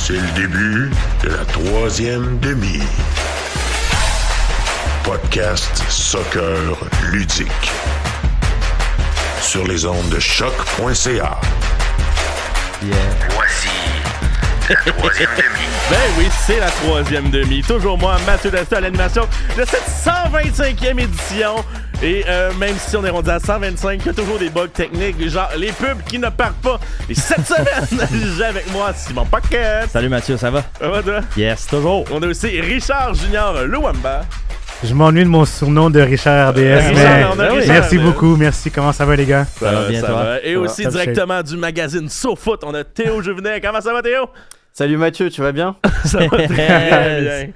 C'est le début de la troisième demi. Podcast soccer ludique. Sur les ondes de choc.ca. Voici la troisième demi. Ben oui, c'est la troisième demi. Toujours moi, Mathieu Dastou, à l'animation de cette 125e édition. Et même si on est rendu à 125, il y a toujours des bugs techniques, genre les pubs qui ne partent pas. Et cette semaine, j'ai avec moi Simon Pocket. Salut Mathieu, ça va? Ça va toi? Yes, toujours. On a aussi Richard Junior Luamba. Je m'ennuie de mon surnom de Richard RDS, mais Richard merci RDS. beaucoup, merci. Comment ça va les gars? Ça va bien, toi? Et aussi Top directement du magazine SoFoot, on a Théo Juvenet. Comment ça va Théo? Salut Mathieu, tu vas bien? Ça va très bien.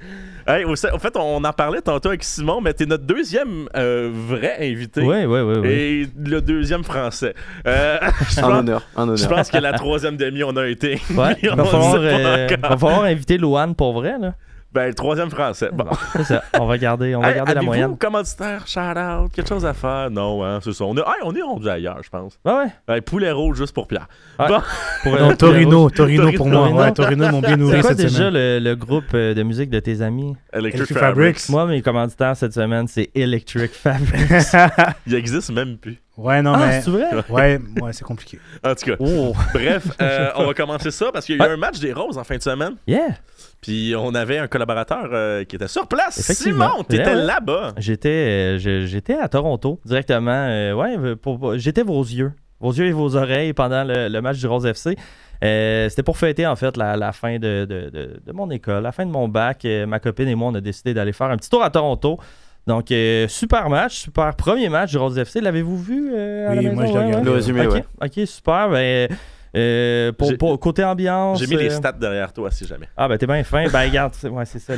Hey, en fait, on en parlait tantôt avec Simon, mais t'es notre deuxième vrai invité. Oui. Et le deuxième français. Un honneur. Je pense que la troisième demi, on a été. Ouais, il On va sait pas encore. falloir inviter Louane pour vrai, là. Ben, le troisième français. Bon. C'est ça, on va garder la Avez-vous, moyenne. commanditaire, shout-out, quelque chose à faire? Non, hein, c'est ça. On est rendu ailleurs, je pense. Ouais. Poulet rouge juste pour Pierre. Ouais. Bon. Pour, Non, Torino pour moi. Torino. Ouais, Torino m'ont bien C'est nourri quoi cette déjà semaine. le groupe de musique de tes amis? Electric Electric Fabrics. Fabrics. Moi, mes commanditaires cette semaine, c'est Electric Fabrics. Il existe même plus. Ouais, non, Ah, mais. c'est vrai? Ouais, c'est compliqué. En tout cas. Oh, Bref, on va commencer ça parce qu'il y a eu un match des Roses en fin de semaine. yeah! Puis on avait un collaborateur qui était sur place. Effectivement. Simon, t'étais Ouais. là-bas. J'étais à Toronto, directement. J'étais vos yeux et vos oreilles pendant le match du Rose FC. C'était pour fêter, en fait, la fin de mon école, la fin de mon bac. Ma copine et moi, on a décidé d'aller faire un petit tour à Toronto. Donc, super match, super premier match du Rose FC. L'avez-vous vu à la Oui, maison? moi, je l'ai regardé. Le résumé, ouais. OK, super. Pour côté ambiance... J'ai mis les stats derrière toi si jamais. Ah, ben t'es bien fin. Ben regarde, c'est ça.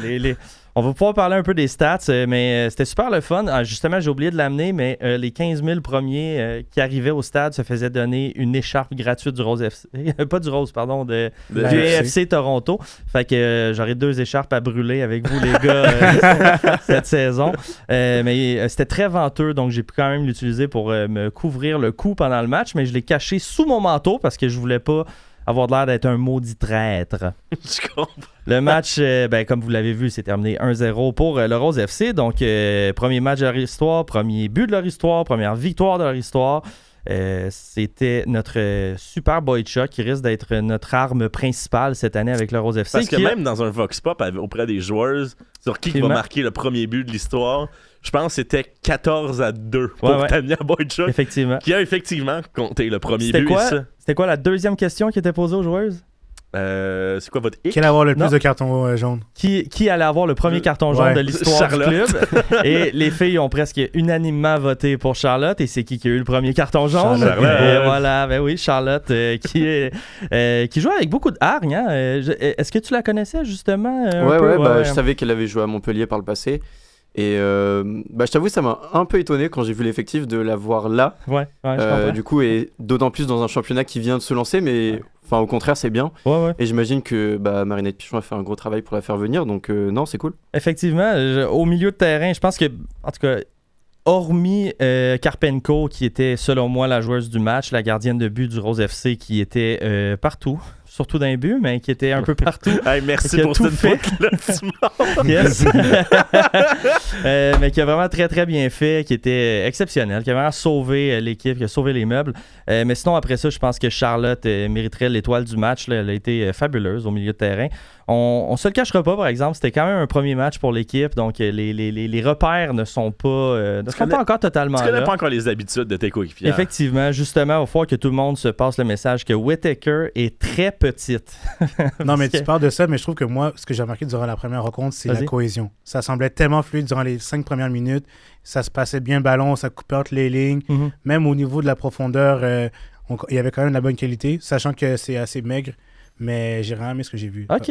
On va pouvoir parler un peu des stats, mais c'était super le fun. Ah, justement, j'ai oublié de l'amener, mais les 15 000 premiers qui arrivaient au stade se faisaient donner une écharpe gratuite du Rose FC. Pas du Rose, pardon, du la AFC Toronto. Fait que j'aurai 2 écharpes à brûler avec vous, les gars, cette saison. Mais c'était très venteux, donc j'ai pu quand même l'utiliser pour me couvrir le cou pendant le match, mais je l'ai caché sous mon manteau parce que je voulais pas avoir l'air d'être un maudit traître. Je comprends. Le match, comme vous l'avez vu, c'est terminé 1-0 pour le Rose FC. Donc, premier match de leur histoire, premier but de leur histoire, première victoire de leur histoire. C'était notre super Boychuk qui risque d'être notre arme principale cette année avec le Rose FC. Parce que même dans un Vox Pop auprès des joueurs, sur qui va marquer le premier but de l'histoire, je pense que c'était 14-2 pour Tania Boychuk. Effectivement. Qui a effectivement compté le premier C'était but. C'était quoi la deuxième question qui était posée aux joueuses? C'est quoi votre hic? Qui allait avoir le Non. plus de cartons jaunes? Qui allait avoir le premier carton jaune Ouais. de l'histoire du Charlotte. club. Et les filles ont presque unanimement voté pour Charlotte. Et c'est qui a eu le premier carton jaune? Charlotte. Et voilà, ben oui, Charlotte qui joue avec beaucoup de hargne. Hein? Est-ce que tu la connaissais justement? Je savais qu'elle avait joué à Montpellier par le passé. Et je t'avoue, ça m'a un peu étonné quand j'ai vu l'effectif de la voir là. Ouais, je comprends. Du coup, et d'autant plus dans un championnat qui vient de se lancer, mais enfin au contraire, c'est bien. Ouais. Et j'imagine que Marinette Pichon a fait un gros travail pour la faire venir, donc non, c'est cool. Effectivement, au milieu de terrain, je pense que, en tout cas, hormis Karpenko, qui était selon moi la joueuse du match, la gardienne de but du Rose FC, qui était partout, surtout dans les buts, mais qui était un peu partout. Hey, merci Qui a pour tout cette fait. faute-là, Simon. Yes. Mais qui a vraiment très très bien fait, qui était exceptionnel, qui a vraiment sauvé l'équipe, qui a sauvé les meubles. Mais sinon, après ça, je pense que Charlotte mériterait l'étoile du match. Là. Elle a été fabuleuse au milieu de terrain. On se le cachera pas, par exemple, c'était quand même un premier match pour l'équipe, donc les repères ne sont pas encore totalement Tu connais là. pas encore les habitudes de tes coéquipiers. Effectivement, justement, il va falloir que tout le monde se passe le message que Whittaker est très petite. Non, mais Parce tu parles de ça, mais je trouve que moi, ce que j'ai remarqué durant la première rencontre, c'est la Vas-y. cohésion. Ça semblait tellement fluide durant les 5 premières minutes. Ça se passait bien le ballon, ça coupait entre les lignes. Mhm. Même au niveau de la profondeur, il y avait quand même de la bonne qualité, sachant que c'est assez maigre. Mais j'ai vraiment aimé ce que j'ai vu. OK.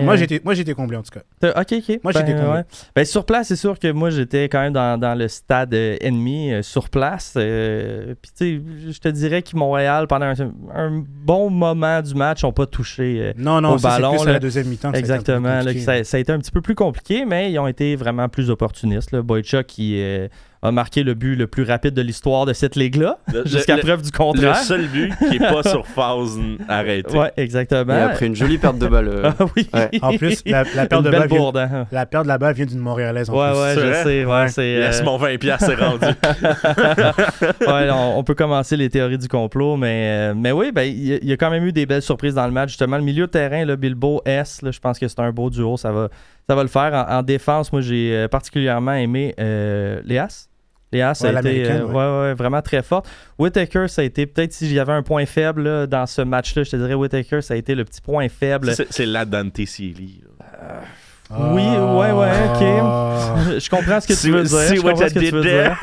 Moi, j'étais comblé, en tout cas. OK. Moi, j'étais comblé. ouais. Ben, sur place, c'est sûr que moi, j'étais quand même dans le stade ennemi, sur place. Puis, tu sais, je te dirais que Montréal, pendant un bon moment du match, n'ont pas touché Non, au ça, ballon. c'est plus à là. la deuxième mi-temps. que ça a été un peu Exactement. Là, compliqué. ça a été un petit peu plus compliqué, mais ils ont été vraiment plus opportunistes. Là. Boychuk qui a marqué le but le plus rapide de l'histoire de cette ligue-là, jusqu'à preuve du contraire. Le seul but qui n'est pas sur phase arrêtée. Ouais, exactement. Et après une jolie perte de balle. Ah oui. Ouais. En plus, la perte Une de belle balle bourde. Hein. la perte de la balle vient d'une Montréalaise en Ouais, plus. ouais, C'est je vrai? sais. Ouais, c'est, Laisse mon 20$, c'est rendu. ouais, on peut commencer les théories du complot, mais oui, ben, il y a quand même eu des belles surprises dans le match. Justement, le milieu de terrain, là, Bilbo S, là, je pense que c'est un beau duo, ça va le faire. En défense, moi, j'ai particulièrement aimé Léas. Léas, ça a été vraiment très forte. Whittaker, ça a été, peut-être si j'avais un point faible là, dans ce match-là, je te dirais Whittaker, ça a été le petit point faible. C'est la Dante Sealy. Oui, ouais, ok. Je comprends ce que tu veux dire.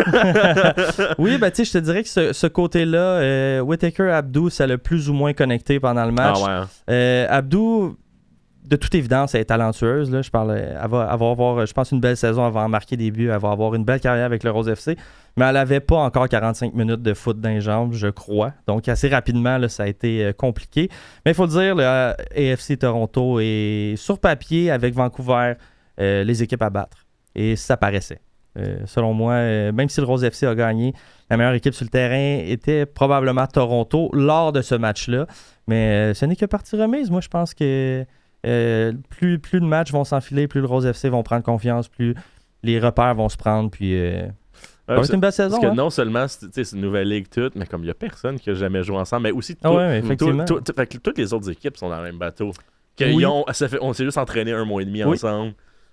Oui, ben tu sais, je te dirais que ce côté-là, Whittaker, Abdou, ça l'a plus ou moins connecté pendant le match. Ah ouais. Abdou, de toute évidence, elle est talentueuse. Là. Elle va avoir, je pense, une belle saison. Elle va en marquer des buts. Elle va avoir une belle carrière avec le Rose FC. Mais elle n'avait pas encore 45 minutes de foot dans les jambes, je crois. Donc, assez rapidement, là, ça a été compliqué. Mais il faut le dire, le AFC Toronto est sur papier avec Vancouver les équipes à battre. Et ça paraissait. Selon moi, même si le Rose FC a gagné, la meilleure équipe sur le terrain était probablement Toronto lors de ce match-là. Mais ce n'est que partie remise. Moi, je pense que plus de matchs vont s'enfiler, plus le Rose FC vont prendre confiance, plus les repères vont se prendre. Puis, ça va être une belle saison. Parce que non seulement c'est une nouvelle ligue toute, mais comme il n'y a personne qui a jamais joué ensemble, mais aussi effectivement. toutes les autres équipes sont dans le même bateau. Oui. On s'est juste entraîné 1 mois et demi ensemble.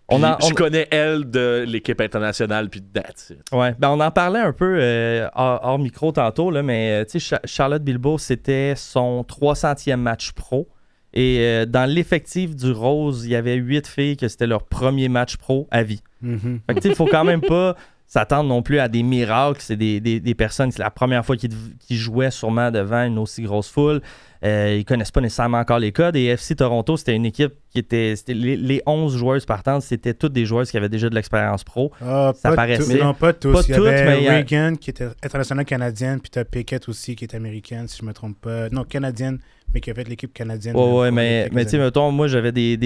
Je connais elle de l'équipe internationale, puis that's it. Ouais, ben on en parlait un peu hors micro tantôt, là, mais Charlotte Bilbo, c'était son 300e match pro. Et dans l'effectif du Rose, il y avait 8 filles que c'était leur premier match pro à vie. Mm-hmm. Fait que il faut quand même pas s'attendre non plus à des miracles. C'est des personnes, c'est la première fois qu'ils jouaient sûrement devant une aussi grosse foule. Ils connaissent pas nécessairement encore les codes. Et FC Toronto, c'était une équipe qui était les 11 joueuses partantes, c'était toutes des joueuses qui avaient déjà de l'expérience pro. Ça paraissait. Non, pas tous. Pas il y avait mais Reagan qui était internationale canadienne, puis tu as Pickett aussi qui est américaine, si je me trompe pas. Non, canadienne, mais qui a fait l'équipe canadienne. Ouais, mais tu sais, mettons, moi, j'avais des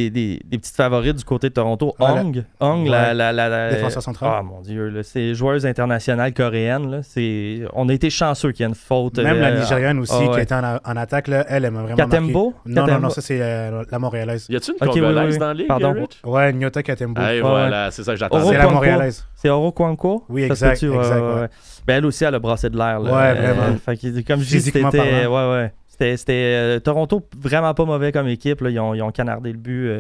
petites favorites du côté de Toronto. Hong, la défenseur central. Ah, mon Dieu, là, c'est joueuse internationale coréenne. Là, on a été chanceux qu'il y ait une faute. Même la Nigériane aussi, qui était en attaque, là, elle m'a vraiment Katembo? marqué. Non, ça, c'est la Montréalaise. Y a-tu une Congolaise dans la ligue, pardon. Rich? Ouais, Nyota Katembo. Hey, voilà, c'est ça que j'attendais. C'est la Montréalaise. C'est Oro Kwanko? Oui, exact. Ouais. Ben, elle aussi, elle a brassé de l'air. Là. Ouais, vraiment. Fait que, comme je dis, c'était... Ouais. C'était Toronto, vraiment pas mauvais comme équipe. Là. Ils ont canardé le but.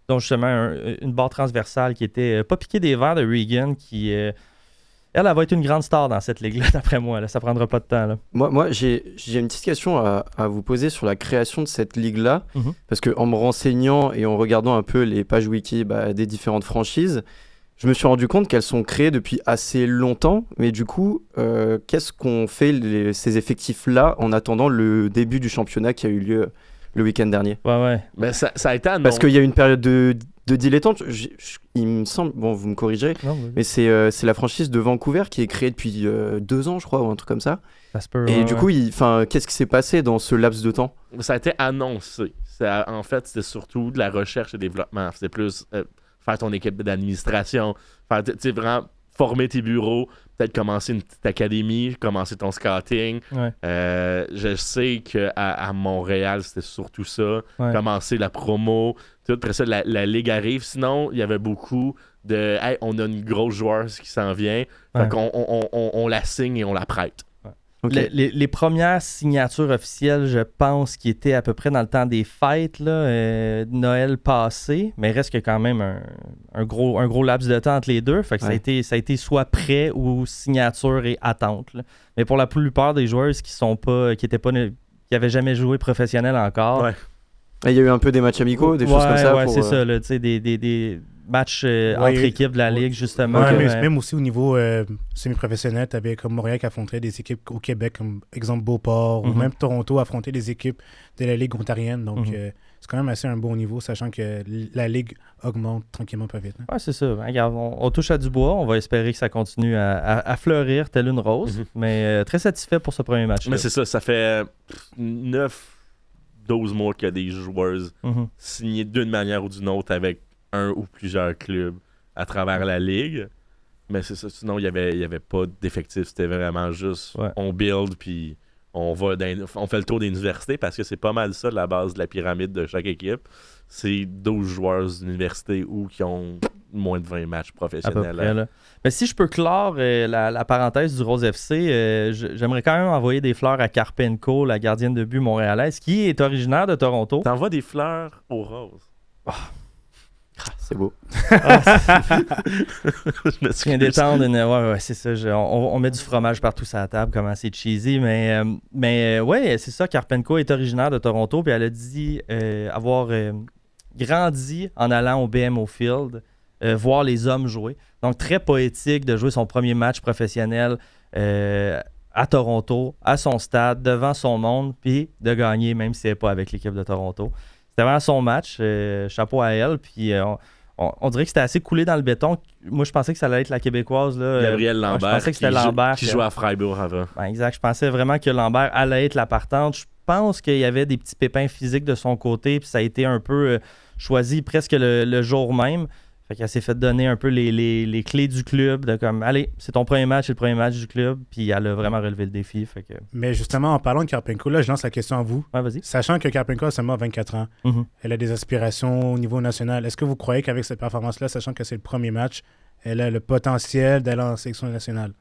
Donc, justement, une barre transversale qui était pas piquée des verres de Reagan, qui... Elle va être une grande star dans cette ligue-là, d'après moi. Là. Ça prendra pas de temps. Là. Moi j'ai une petite question à vous poser sur la création de cette ligue-là. Mm-hmm. Parce qu'en me renseignant et en regardant un peu les pages wiki des différentes franchises, je me suis rendu compte qu'elles sont créées depuis assez longtemps. Mais du coup, qu'est-ce qu'on fait ces effectifs-là en attendant le début du championnat qui a eu lieu le week-end dernier? Ouais. Mais ça a été annoncé. Parce qu'il y a une période de dilettante, il me semble, bon, vous me corrigerez, mais c'est la franchise de Vancouver qui est créée depuis 2 ans, je crois, ou un truc comme ça. Ça se peut, et du coup, qu'est-ce qui s'est passé dans ce laps de temps? Ça a été annoncé. En fait, c'était surtout de la recherche et développement. C'était plus faire ton équipe d'administration, vraiment former tes bureaux, peut-être commencer une petite académie, commencer ton scouting. Ouais. Je sais qu'à Montréal, c'était surtout ça. Ouais. Commencer la promo. Tout après ça, la ligue arrive. Sinon, il y avait beaucoup de « Hey, on a une grosse joueuse qui s'en vient. » Fait qu'on on la signe et on la prête. Okay. Les premières signatures officielles, je pense, qui étaient à peu près dans le temps des fêtes, là, Noël passé, mais reste que quand même un gros laps de temps entre les deux. Fait que ça a été soit prêt ou signature et attente. Là. Mais pour la plupart des joueuses qui n'avaient jamais joué professionnel encore. Ouais. Il y a eu un peu des matchs amicaux, des choses comme ça. Ouais, c'est ça. Là, des matchs entre équipes de la Ligue, justement. Ouais, mais même aussi au niveau semi-professionnel, tu avais comme Montréal qui affrontait des équipes au Québec, comme exemple Beauport, ou même Toronto affrontait des équipes de la Ligue ontarienne. Donc, c'est quand même assez un bon niveau, sachant que la Ligue augmente tranquillement pas vite. Hein. Ouais, c'est ça. Regarde, on touche à du bois. On va espérer que ça continue à fleurir telle une rose. Mais très satisfait pour ce premier match. Mais c'est ça fait 9-12 mois qu'il y a des joueuses signées d'une manière ou d'une autre avec un ou plusieurs clubs à travers la Ligue. Mais c'est ça, sinon il y avait pas d'effectif, c'était vraiment juste on build puis on fait le tour des universités parce que c'est pas mal ça la base de la pyramide de chaque équipe. C'est 12 joueurs d'université ou qui ont moins de 20 matchs professionnels. À peu près, là. Mais si je peux clore la parenthèse du Rose FC, j'aimerais quand même envoyer des fleurs à Karpenko, la gardienne de but montréalaise, qui est originaire de Toronto. T'envoies des fleurs aux roses. C'est beau. Je me Je viens d'étendre ouais, c'est ça. On met du fromage partout sur la table, comment c'est cheesy. Mais ouais, c'est ça. Karpenko est originaire de Toronto, puis elle a dit avoir grandi en allant au BMO Field, voir les hommes jouer. Donc, très poétique de jouer son premier match professionnel à Toronto, à son stade, devant son monde, puis de gagner, même si elle n'est pas avec l'équipe de Toronto. C'était vraiment son match. Chapeau à elle. Puis on dirait que c'était assez coulé dans le béton. Moi, je pensais que ça allait être la Québécoise. Là. Gabriel Lambert. Je pensais que c'était Lambert. Qui jouait à Freiburg avant. Ben, exact. Je pensais vraiment que Lambert allait être la partante. Je pense qu'il y avait des petits pépins physiques de son côté. Puis ça a été un peu choisi presque le jour même. Fait qu'elle s'est fait donner un peu les clés du club, de comme, allez, c'est ton premier match, c'est le premier match du club, puis elle a vraiment relevé le défi. Fait que... Mais justement, en parlant de Karpenko, là, je lance la question à vous. Ouais, vas-y. Sachant que Karpenko a seulement 24 ans, elle a des aspirations au niveau national, est-ce que vous croyez qu'avec cette performance-là, sachant que c'est le premier match, elle a le potentiel d'aller en sélection nationale?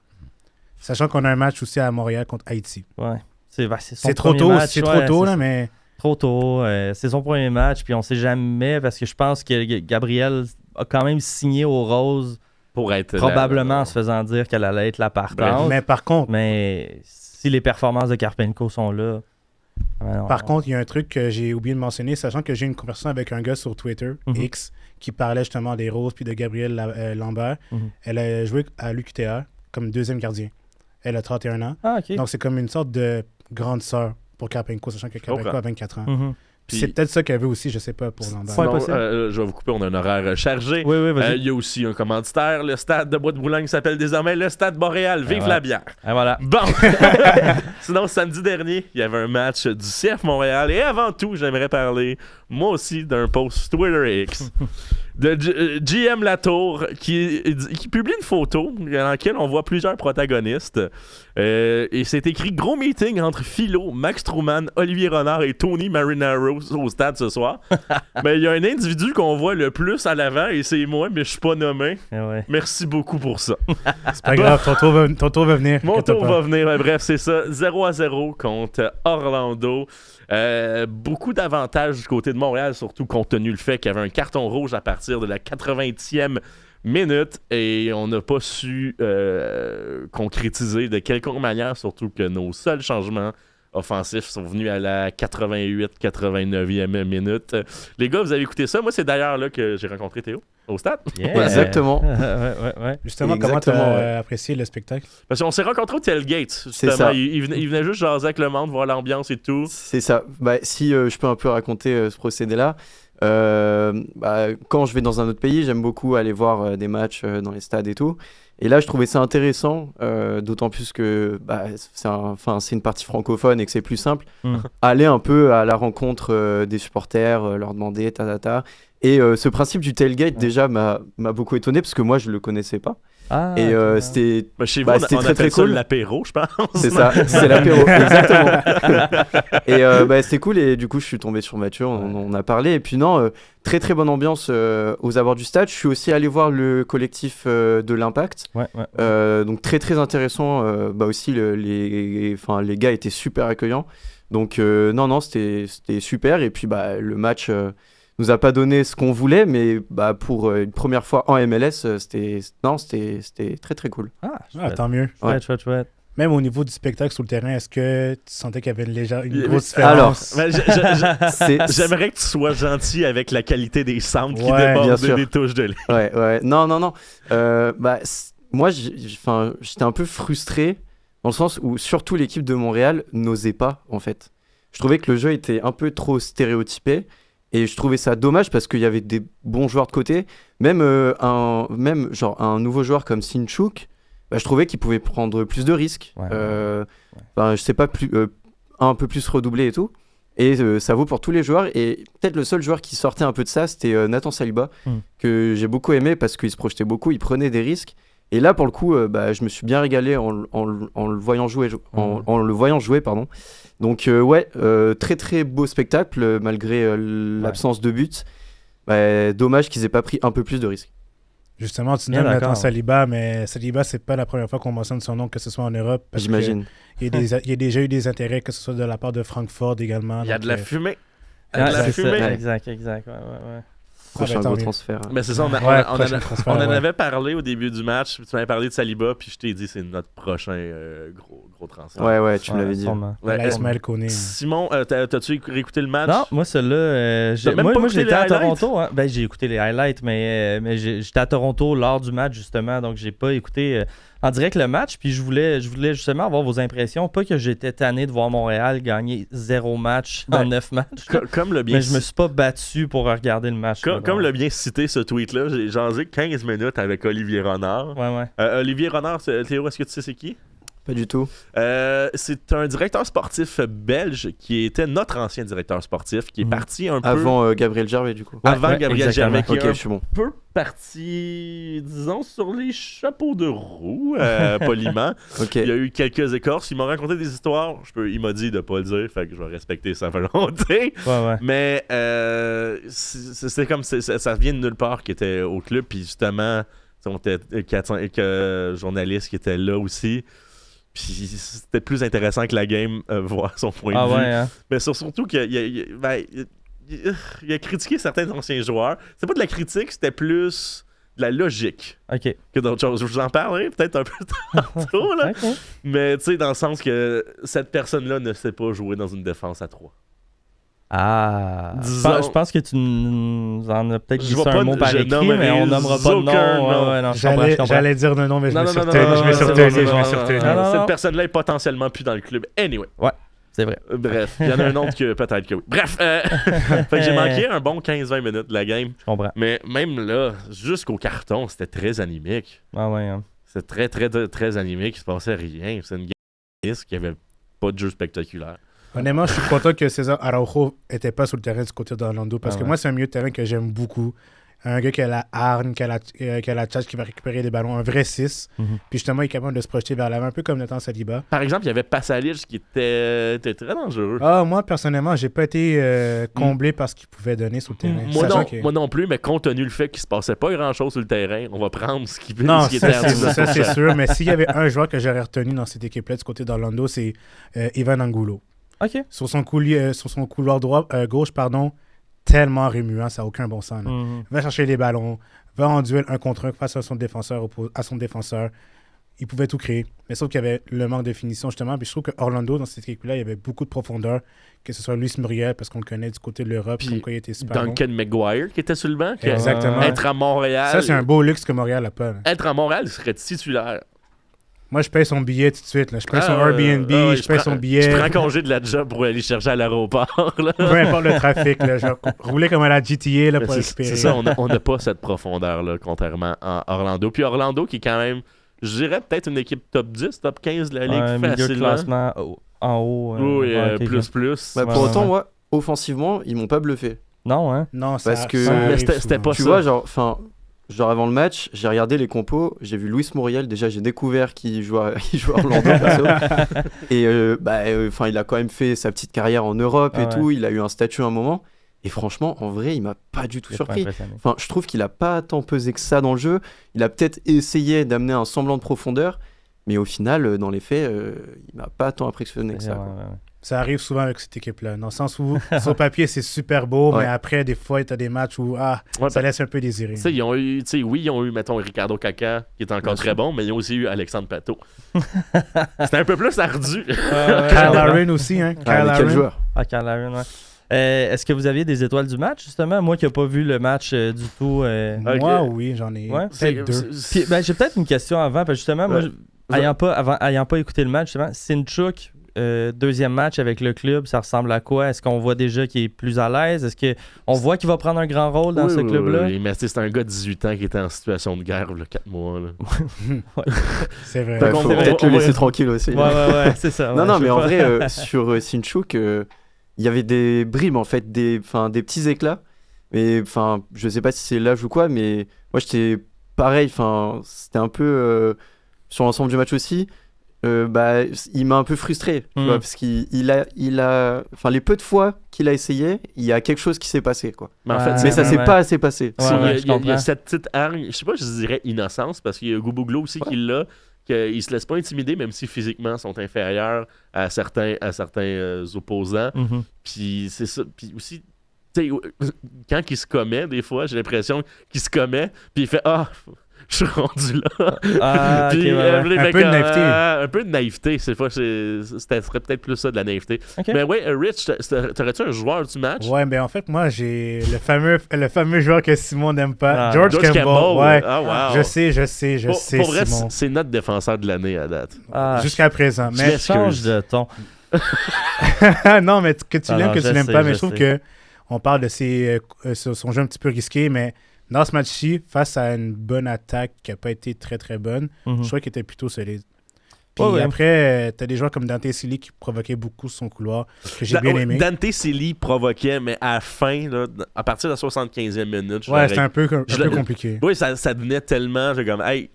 Sachant qu'on a un match aussi à Montréal contre Haïti. Ouais. C'est trop tôt, c'est trop tôt, là, mais... Trop tôt. C'est son premier match, puis on sait jamais, parce que je pense que Gabriel a quand même signé aux Roses pour être probablement en se faisant dire qu'elle allait être la partante. Mais par contre... Mais si les performances de Karpenko sont là... Par contre, il y a un truc que j'ai oublié de mentionner, sachant que j'ai eu une conversation avec un gars sur Twitter, X, qui parlait justement des Roses puis de Gabriel Lambert. Elle a joué à l'UQTR comme deuxième gardien. Elle a 31 ans. Ah, OK. Donc, c'est comme une sorte de grande sœur pour Karpenko, sachant que Karpenko a 24 ans. Puis c'est peut-être ça qu'elle veut aussi, je sais pas, pour Lambert. Sinon, je vais vous couper, on a un horaire chargé. Oui, vas-y. Il y a aussi un commanditaire, le stade de Bois-de-Boulogne s'appelle désormais le Stade Boréal. Vive la bière! Et voilà. Bon! Sinon, samedi dernier, il y avait un match du CF Montréal. Et avant tout, j'aimerais parler, moi aussi, d'un post Twitter X de GM Latour qui publie une photo dans laquelle on voit plusieurs protagonistes. Et c'est écrit « Gros meeting entre Philo, Max Truman, Olivier Renard et Tony Marinaro au stade ce soir. » Mais il y a un individu qu'on voit le plus à l'avant et c'est moi, mais je suis pas nommé. Ouais. Merci beaucoup pour ça. C'est pas grave, ton tour va venir. Mon tour va venir. Mais bref, c'est ça. 0-0 contre Orlando. Beaucoup d'avantages du côté de Montréal, surtout compte tenu le fait qu'il y avait un carton rouge à partir de la 80e minute et on n'a pas su concrétiser de quelconque manière, surtout que nos seuls changements offensifs sont venus à la 88-89e minute. Les gars, vous avez écouté ça? Moi, c'est d'ailleurs là que j'ai rencontré Théo au stade. Yeah. Exactement. ouais. Justement, comment tu as apprécié le spectacle? Parce qu'on s'est rencontrés au Tailgate. C'est ça. Il venait juste jaser avec le monde, voir l'ambiance et tout. C'est ça. Bah, si je peux un peu raconter ce procédé-là, quand je vais dans un autre pays, j'aime beaucoup aller voir des matchs dans les stades et tout. Et là, je trouvais ça intéressant, d'autant plus que c'est une partie francophone et que c'est plus simple. Aller un peu à la rencontre des supporters, leur demander, Et ce principe du tailgate, déjà, m'a beaucoup étonné parce que moi, je le connaissais pas. Ah, et c'était chez vous, c'était on très, appelle très cool. Ça l'apéro, je pense. C'est ça, c'est l'apéro, exactement. Et c'était cool et du coup, je suis tombé sur Mathieu, on a parlé. Et puis non, très très bonne ambiance aux abords du stade. Je suis aussi allé voir le collectif de l'Impact. Donc très très intéressant. Aussi, les gars étaient super accueillants. Donc non, c'était super. Et puis le match... nous a pas donné ce qu'on voulait, mais pour une première fois en MLS, c'était très très cool. Tant mieux. Chouette. Même au niveau du spectacle sur le terrain, est-ce que tu sentais qu'il y avait une grosse différence? Alors, j'aimerais que tu sois gentil avec la qualité des centres qui débordent des touches de ligne. Ouais. Non. Moi, j'étais un peu frustré dans le sens où surtout l'équipe de Montréal n'osait pas, en fait. Je trouvais que le jeu était un peu trop stéréotypé. Et je trouvais ça dommage parce qu'il y avait des bons joueurs de côté. Même un nouveau joueur comme Sinchuk, je trouvais qu'il pouvait prendre plus de risques. Je sais pas, un peu plus redoubler et tout. Et ça vaut pour tous les joueurs. Et peut-être le seul joueur qui sortait un peu de ça, c'était Nathan Saliba, que j'ai beaucoup aimé parce qu'il se projetait beaucoup, il prenait des risques. Et là, pour le coup, je me suis bien régalé en le voyant jouer, en le voyant jouer, pardon. Donc, très très beau spectacle, malgré l'absence de but. Dommage qu'ils aient pas pris un peu plus de risques. Justement, tu nommes Nathan Saliba, mais Saliba, c'est pas la première fois qu'on mentionne son nom, que ce soit en Europe. J'imagine. Il y a déjà eu des intérêts, que ce soit de la part de Francfort également. Il y a de la fumée. Exact. Ouais. Prochain gros transfert. Mais c'est ça, on en avait parlé au début du match. Tu m'avais parlé de Saliba, puis je t'ai dit c'est notre prochain gros transfert. Ouais, tu me l'avais dit. Ismaël Koné. Simon, t'as-tu réécouté le match? Non, moi, celui-là, moi j'étais à Toronto. Hein. J'ai écouté les highlights, mais j'étais à Toronto lors du match, justement, donc j'ai pas écouté en direct le match, puis je voulais justement avoir vos impressions. Pas que j'étais tanné de voir Montréal gagner 0 match en 9 matchs. Mais je me suis pas battu pour regarder le match. Comme l'a bien cité ce tweet-là, j'ai jasé 15 minutes avec Olivier Renard. Ouais. Olivier Renard, Théo, est-ce que tu sais c'est qui? Pas du tout. C'est un directeur sportif belge qui était notre ancien directeur sportif, qui est parti un peu... Avant Gabriel Gervais, du coup. Avant Gabriel Gervais, qui est un peu parti, disons, sur les chapeaux de roue, poliment. Okay. Il y a eu quelques écorces. Il m'a raconté des histoires. Il m'a dit de ne pas le dire, fait que je vais respecter sa volonté. Ouais. Mais c'est comme ça vient de nulle part qui était au club. Puis justement, on était 4-5 journalistes qui étaient là aussi. Puis c'était plus intéressant que la game, voir son point de vue. Hein? Mais surtout qu'il a critiqué certains anciens joueurs. C'était pas de la critique, c'était plus de la logique que d'autres choses. Je vous en parlerai peut-être un peu tantôt, là. Okay. Mais tu sais, dans le sens que cette personne-là ne sait pas jouer dans une défense à 3. Je pense que tu nous en as peut-être glissé un mot par écrit, mais on nommera pas de nom. J'allais dire de nom, mais je me suis retenu. Cette personne-là est potentiellement plus dans le club. Anyway. Ouais, c'est vrai. Bref, il y en a un autre que peut-être que oui. Bref, fait que j'ai manqué un bon 15-20 minutes de la game. Je comprends. Mais même là, jusqu'au carton, c'était très animique. Hein. C'était très, très, très animique. Il se passait rien. C'est une game qui avait pas de jeu spectaculaire. Honnêtement, je suis content que César Araujo n'était pas sur le terrain du côté d'Orlando parce que moi, c'est un milieu de terrain que j'aime beaucoup. Un gars qui a la hargne, qui a la tchatch, qui va récupérer des ballons, un vrai 6. Puis justement, il est capable de se projeter vers l'avant, un peu comme Nathan Saliba. Par exemple, il y avait Pasalic qui était très dangereux. Moi, personnellement, j'ai pas été comblé par ce qu'il pouvait donner sur le terrain. Moi non plus, mais compte tenu le fait qu'il se passait pas grand-chose sur le terrain, on va prendre ce qui était ça, c'est sûr. Mais s'il y avait un joueur que j'aurais retenu dans cette équipe-là du côté d'Orlando, c'est Evan Angulo. OK. Sur son couloir gauche, tellement remuant, ça n'a aucun bon sens. Va chercher les ballons, va en duel 1 contre 1 face à son défenseur. Il pouvait tout créer. Mais sauf qu'il y avait le manque de finition, justement. Puis je trouve que Orlando, dans cette équipe-là, il y avait beaucoup de profondeur. Que ce soit Luis Muriel, parce qu'on le connaît du côté de l'Europe, puis il était super Duncan McGuire, qui était sur le banc. Exactement. Être à Montréal... Ça, c'est un beau luxe que Montréal n'a pas. Être à Montréal, il serait titulaire. Moi, je paye son billet tout de suite. Là. Je paye son Airbnb, je paye son billet. Je prends congé de la job pour aller chercher à l'aéroport. Là. Peu importe le trafic. Là, genre, rouler comme à la GTA là, pour récupérer. C'est ça, on n'a pas cette profondeur-là, contrairement à Orlando. Puis Orlando, qui est quand même, je dirais peut-être une équipe top 10, top 15 de la Ligue facilement. Milieu de classement en haut. Oui, plus. Pour autant, offensivement, ils m'ont pas bluffé. Non, hein? Non, parce que c'était pas tu ça. vois, genre avant le match, j'ai regardé les compos, j'ai vu Luis Muriel, déjà j'ai découvert qu'il joue à Orlando. Et il a quand même fait sa petite carrière en Europe et tout, il a eu un statut à un moment. Et franchement, en vrai, il m'a pas du tout surpris. Enfin, je trouve qu'il a pas tant pesé que ça dans le jeu. Il a peut-être essayé d'amener un semblant de profondeur, mais au final, dans les faits, il m'a pas tant impressionné que ça. Ça arrive souvent avec cette équipe-là, dans le sens où, sur papier, c'est super beau, mais après, des fois, tu as des matchs où ça laisse un peu désirer. Ils ont eu, mettons, Ricardo Caca, qui est encore très bon, mais ils ont aussi eu Alexandre Pato. C'était un peu plus ardu. Kyle Larin aussi, hein? Quel joueur? Kyle Larin, ouais. Est-ce que vous aviez des étoiles du match, justement? Moi qui n'ai pas vu le match du tout. Moi, oui, j'en ai peut-être 2. Puis, j'ai peut-être une question avant, parce que justement, moi, ayant pas écouté le match, justement, Sintchuk, deuxième match avec le club, ça ressemble à quoi? Est-ce qu'on voit déjà qu'il est plus à l'aise? Est-ce qu'on voit qu'il va prendre un grand rôle dans ce club-là? Oui, mais c'est un gars de 18 ans qui était en situation de guerre il y a 4 mois. Là. C'est vrai. Faut peut-être le laisser tranquille aussi. Ouais, c'est ça. Non, mais en vrai, sur Sintchuk, il y avait des brimes, en fait, des petits éclats. Mais je sais pas si c'est l'âge ou quoi, mais moi, j'étais pareil, c'était un peu sur l'ensemble du match aussi. Il m'a un peu frustré, tu vois, parce qu'il a, les peu de fois qu'il a essayé, il y a quelque chose qui s'est passé, quoi. Mais en fait, Mais ça s'est pas assez passé. Il y a cette petite hargne, je sais pas, je dirais innocence, parce qu'il y a Goubouglou aussi qui l'a, qu'il se laisse pas intimider, même si physiquement sont inférieurs à certains opposants. Puis c'est ça. Puis aussi, tu sais, quand il se commet, des fois, j'ai l'impression qu'il se commet, puis il fait je suis rendu là. Puis, un peu de naïveté. Un peu de naïveté, cette fois, ce serait peut-être plus ça de la naïveté. Okay. Mais ouais, Rich, t'aurais-tu un joueur du match? Ouais, ben en fait, moi, j'ai le fameux joueur que Simon n'aime pas, George Campbell. Ouais. Ah, wow. Je sais, Pour vrai, Simon. c'est notre défenseur de l'année à date. Jusqu'à présent. Mais change de ton. non, mais que tu l'aimes, que tu l'aimes pas, mais je trouve sais. que on parle de son jeu un petit peu risqué, mais dans ce match-ci, face à une bonne attaque qui n'a pas été très très bonne, je trouvais qu'il était plutôt solide. Puis après, t'as des joueurs comme Dante Silly qui provoquaient beaucoup son couloir, que j'ai bien aimé. Dante Silly provoquait, mais à la fin, là, à partir de la 75e minute, c'était un peu compliqué. Oui, ça devenait tellement, j'ai comme, hey,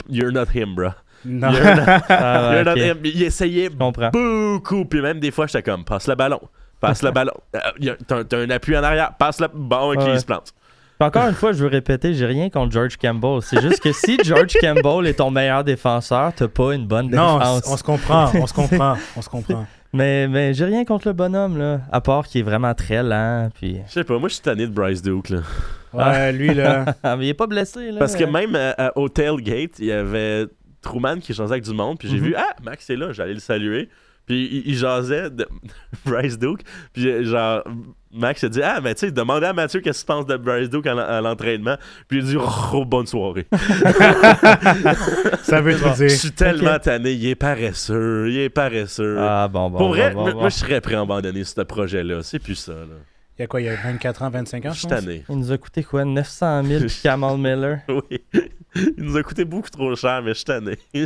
you're not him, bro. Non. You're not him. Il essayait beaucoup, puis même des fois, j'étais comme, passe le ballon. T'as un appui en arrière, passe le bon, il se plante. Encore une fois, je veux répéter, j'ai rien contre George Campbell. C'est juste que si George Campbell est ton meilleur défenseur, t'as pas une bonne défense. Non, on se comprend. Mais j'ai rien contre le bonhomme, là. À part qu'il est vraiment très lent. Puis... Je sais pas, moi je suis tanné de Bryce Duke, là. Ouais, lui, là. Mais il est pas blessé, là. Parce que même au tailgate, il y avait Truman qui jasait avec du monde, puis j'ai vu, Max est là, j'allais le saluer. Puis il jasait de Bryce Duke. Puis genre, Max a dit, mais tu sais, demandez à Mathieu qu'est-ce qu'il pense de Bryce Duke à l'entraînement. Puis il a dit, bonne soirée. Ça veut tout dire. Je suis tellement tanné, il est paresseux. Ah bon. Pour vrai, moi je serais prêt à abandonner ce projet-là. C'est plus ça, là. Il y a quoi, il y a 24 ans, 25 ans, je suis tanné. Il nous a coûté quoi, 900 000 Kamal Miller? Oui. Il nous a coûté beaucoup trop cher, mais je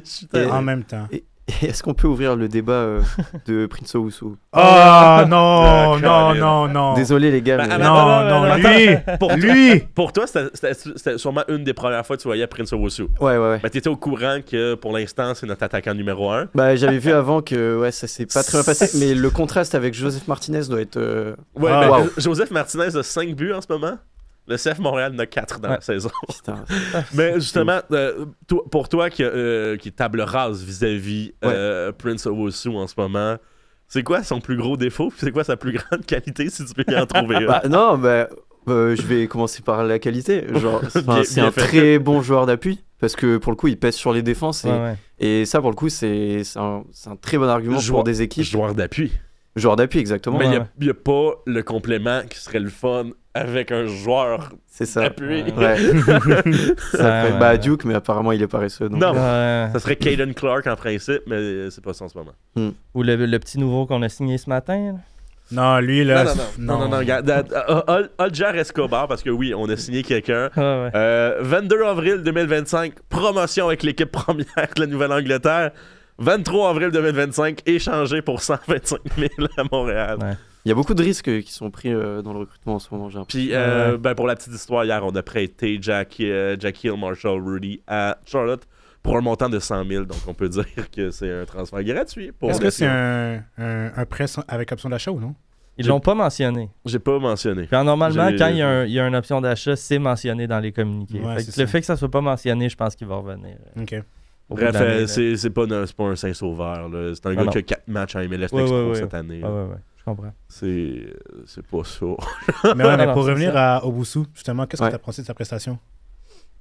suis tanné. En même temps. Est-ce qu'on peut ouvrir le débat de Prince Owusu? Non. Désolé les gars. Non, lui. Pour toi, c'était sûrement une des premières fois que tu voyais Prince Owusu. Ouais. Mais t'étais au courant que pour l'instant, c'est notre attaquant numéro 1. J'avais vu avant que ça s'est pas très bien passé, mais le contraste avec Joseph Martinez doit être... wow. Joseph Martinez a 5 buts en ce moment. Le CF Montréal en a 4 dans la saison. Putain. Mais justement, pour toi qui est table rase vis-à-vis Prince Owusu en ce moment, c'est quoi son plus gros défaut? C'est quoi sa plus grande qualité, si tu peux y en trouver une? Je vais commencer par la qualité. C'est un très bon joueur d'appui, parce que pour le coup, il pèse sur les défenses. Et ça, pour le coup, c'est un très bon argument pour des équipes. Joueur d'appui, exactement. Mais il n'y a pas le complément qui serait le fun avec un joueur d'appui. Duke, mais apparemment, il est paresseux. Donc... Non, ça serait Caden Clark en principe, mais c'est pas ça en ce moment. Ou le petit nouveau qu'on a signé ce matin, là. Non, lui, là... Non, regarde. Oljar Escobar, parce que oui, on a signé quelqu'un. 22 avril 2025, promotion avec l'équipe première de la Nouvelle-Angleterre. 23 avril 2025, échangé pour 125 000 à Montréal. Il y a beaucoup de risques qui sont pris dans le recrutement en ce moment, j'ai l'impression. Puis, pour la petite histoire, hier, on a prêté Jackie Hill, Marshall, Rudy à Charlotte pour un montant de 100 000. Donc, on peut dire que c'est un transfert gratuit. Est-ce que c'est un prêt avec option d'achat ou non? Ils l'ont pas mentionné. J'ai pas mentionné. Quand normalement, quand il y a une option d'achat, c'est mentionné dans les communiqués. Le fait que ça soit pas mentionné, je pense qu'il va revenir. OK. Bref, c'est pas un Saint-Sauveur. Là. C'est un gars qui a 4 matchs en MLS cette année. Je comprends. C'est pas ça. Mais pour revenir à Owusu, justement, qu'est-ce que tu as pensé de sa prestation?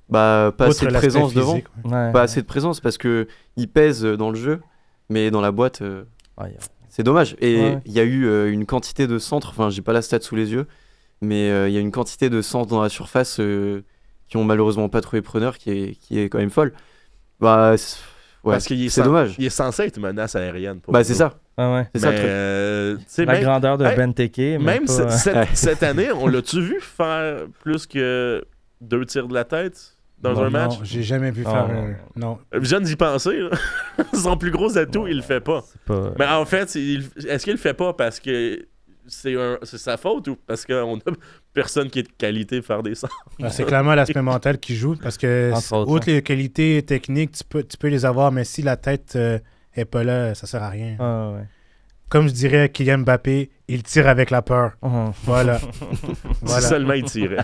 Pas assez de présence devant. Pas assez de présence parce qu'il pèse dans le jeu, mais dans la boîte, c'est dommage. Et il y a eu une quantité de centres, enfin, j'ai pas la stat sous les yeux, mais il y a une quantité de centres dans la surface qui ont malheureusement pas trouvé preneur qui est quand même folle. Parce qu'il c'est dommage. Il est censé être une menace aérienne. C'est ça. C'est ça le truc. La grandeur de Benteke. Même cette année, on l'a-tu vu faire plus que 2 tirs de la tête dans un match? Non, j'ai jamais vu faire non. Je viens d'y penser. Son plus gros atout, il le fait pas. Mais en fait, est-ce qu'il le fait pas parce que c'est sa faute ou parce qu'on a personne qui est de qualité pour faire des centres? C'est clairement l'aspect mental qui joue parce que, Entre autres, outre les qualités techniques, tu peux les avoir, mais si la tête est pas là, ça sert à rien. Ah, ouais. Comme je dirais Kylian Mbappé, il tire avec la peur. Voilà. Si seulement il tirait.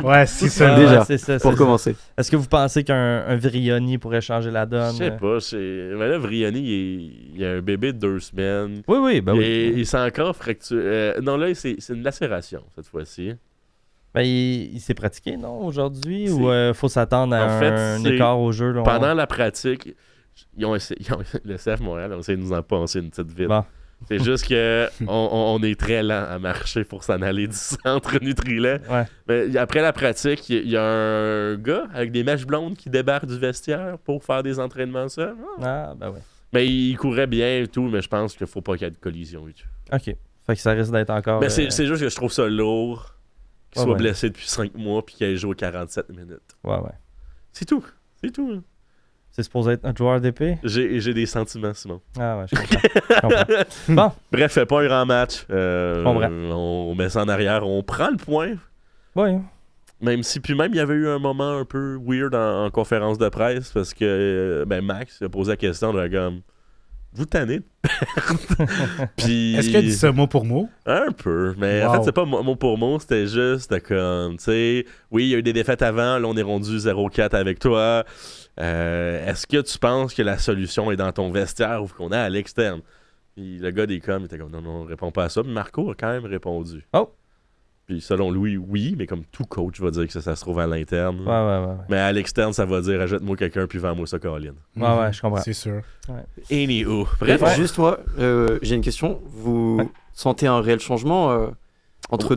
Ouais, si seulement. Déjà, c'est ça, pour c'est commencer. ça. Est-ce que vous pensez qu'un Vrioni pourrait changer la Je donne? sais pas. Mais là, Vrioni, il a un bébé de 2 semaines. Oui, ben oui. Il s'est encore fracturé. Non, là, c'est une lacération cette fois-ci. Ben, il s'est pratiqué, non, aujourd'hui? C'est- Ou faut s'attendre à En fait, un c'est- écart au jeu? Là, Pendant la pratique, le CF Montréal a essayé de nous en passer une petite vite. Bon. C'est juste que on est très lent à marcher pour s'en aller du centre Nutrilait. Ouais. Mais après la pratique, il y a un gars avec des mèches blondes qui débarque du vestiaire pour faire des entraînements seul. Ah, ben oui. Mais il courait bien et tout, mais je pense qu'il faut pas qu'il y ait de collision et tout. OK. Fait que ça risque d'être encore... Mais c'est juste que je trouve ça lourd qu'il Ouais, soit ouais. blessé depuis 5 mois puis qu'il ait joué 47 minutes. Ouais. C'est tout. C'est tout. Hein. C'est supposé être un joueur d'épée? J'ai des sentiments, Simon. Ah ouais, je comprends. Bon, Bref, fait pas un grand match. Comprends. On met ça en arrière. On prend le point. ouais. Même si, puis même, il y avait eu un moment un peu weird en conférence de presse parce que Max a posé la question de comme vous tannez de perdre? Puis Est-ce qu'il a dit ça mot pour mot? un peu, mais en Wow. fait, c'est pas mot pour mot, c'était juste comme, tu sais, oui, il y a eu des défaites avant, là, on est rendu 0-4 avec toi. Est-ce que tu penses que la solution est dans ton vestiaire ou qu'on est à l'externe? Puis le gars des coms était comme, non, réponds pas à ça. Puis Marco a quand même répondu. Oh! Puis selon lui, oui, mais comme tout coach va dire que ça se trouve à l'interne. Ouais. Mais à l'externe, ça va dire, achète-moi quelqu'un puis vends-moi ça, Caroline. Ouais, je comprends. C'est sûr. Anywho. Bref, Juste moi, j'ai une question. Vous sentez un réel changement entre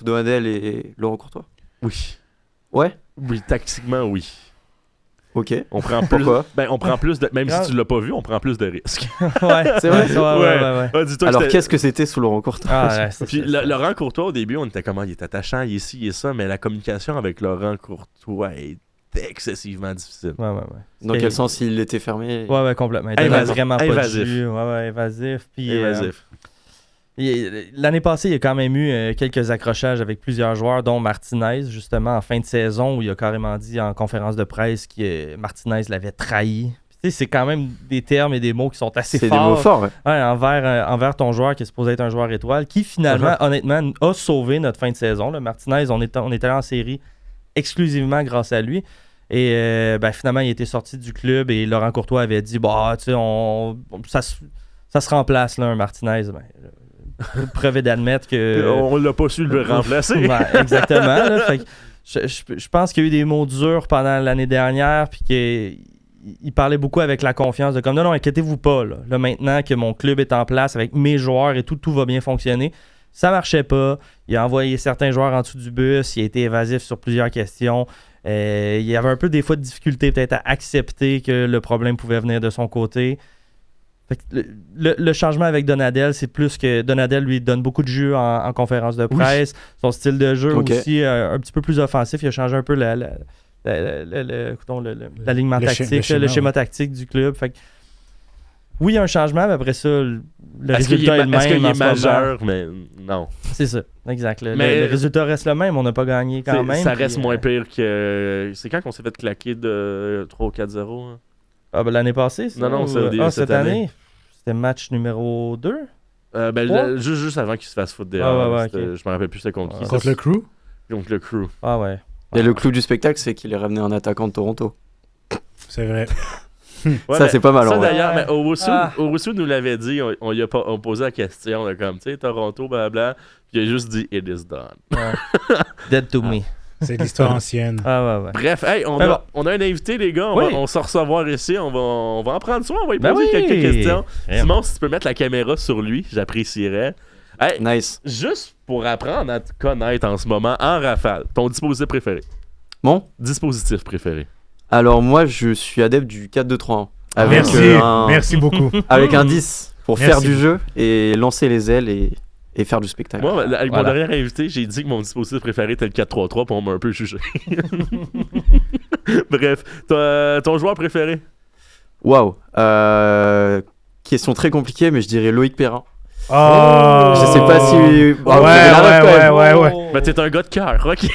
Donadel et Laurent Courtois? oui. Ouais. Oui, tactiquement, oui. Ok. On prend plus. Pourquoi? On prend plus de. Même Ah. si tu l'as pas vu, on prend plus de risques. Ouais, C'est vrai? Ouais. Ah, dis-toi que Alors c'était- qu'est-ce que c'était sous Laurent Courtois? Ah, ouais, c'est Puis ça. Laurent Courtois, au début, on était comment? Il est attachant, il est ci, il est ça, mais la communication avec Laurent Courtois est excessivement difficile. Ouais. Dans quel sens il était fermé? Ouais, complètement. Il donnait Invasif. vraiment pas de Invasif. jus. Ouais, évasif. Puis, Évasif. l'année passée, il y a quand même eu quelques accrochages avec plusieurs joueurs, dont Martinez, justement, en fin de saison, où il a carrément dit en conférence de presse que Martinez l'avait trahi. Puis, tu sais, c'est quand même des termes et des mots qui sont assez C'est des forts. mots forts, ouais. Ouais, envers ton joueur qui est supposé être un joueur étoile, qui finalement, honnêtement, a sauvé notre fin de saison. Là. Martinez, on est allé en série exclusivement grâce à lui. Et finalement, il était sorti du club et Laurent Courtois avait dit bah, tu sais, ça se remplace, là, un Martinez. Preuve est d'admettre que. On l'a pas su le remplacer. Ouais, exactement. Là. Fait que je pense qu'il y a eu des mots durs pendant l'année dernière, puis qu'il parlait beaucoup avec la confiance de comme non, inquiétez-vous pas. Là, maintenant que mon club est en place avec mes joueurs et tout va bien fonctionner. Ça marchait pas. Il a envoyé certains joueurs en dessous du bus. Il a été évasif sur plusieurs questions. Il y avait un peu des fois de difficulté peut-être à accepter que le problème pouvait venir de son côté. Fait que le changement avec Donadel, c'est plus que Donadel lui donne beaucoup de jus en conférence de presse. Son style de jeu aussi un petit peu plus offensif. Il a changé un peu l'alignement tactique, le schéma tactique du club. Fait que, oui, il y a un changement, mais après ça, le résultat est le même. Est-ce qu'il en est ce moment. majeur? Mais non. C'est ça, exact. Le résultat reste le même. On n'a pas gagné quand même. Ça reste puis, moins pire que... C'est quand qu'on s'est fait claquer de 3 ou 4-0? Hein? Ah, ben, l'année passée, ça? Non, c'est cette année. C'était match numéro 2? Juste avant qu'il se fasse foutre dehors. Ouais, Je me rappelle plus c'était contre qui. Contre le Crew? Contre le Crew. Ah ouais. Et le clou du spectacle, c'est qu'il est ramené un attaquant de Toronto. C'est vrai. Ouais, ça, mais c'est pas mal. Ça, en vrai. d'ailleurs, mais Ah. Owusu nous l'avait dit, on lui a posé la question, là, comme, tu sais, Toronto, blablabla, puis il a juste dit « It is done Dead to me. C'est l'histoire ancienne. Ah ouais. ». Bref, hey, on a un invité, les gars, Oui. on va se recevoir ici, on va en prendre soin, on va lui Ben poser oui. quelques questions. Rien. Simon, si tu peux mettre la caméra sur lui, j'apprécierais. Hey, Nice. juste pour apprendre à te connaître en ce moment, en rafale, ton dispositif préféré. Bon, Dispositif préféré. alors moi, je suis adepte du 4-2-3-1. Avec, Merci, merci beaucoup. avec un 10 pour Merci faire du beaucoup. jeu et lancer les ailes et faire du spectacle. Moi, avec mon Voilà. dernier invité, j'ai dit que mon dispositif préféré était le 4-3-3, puis on m'a un peu jugé. Bref, ton joueur préféré? Waouh. Question très compliquée, mais je dirais Loïc Perrin. Oh! Je sais pas si. Ah, vous avez la ref, quand même. ouais. Ben, t'es un gars de cœur, ok?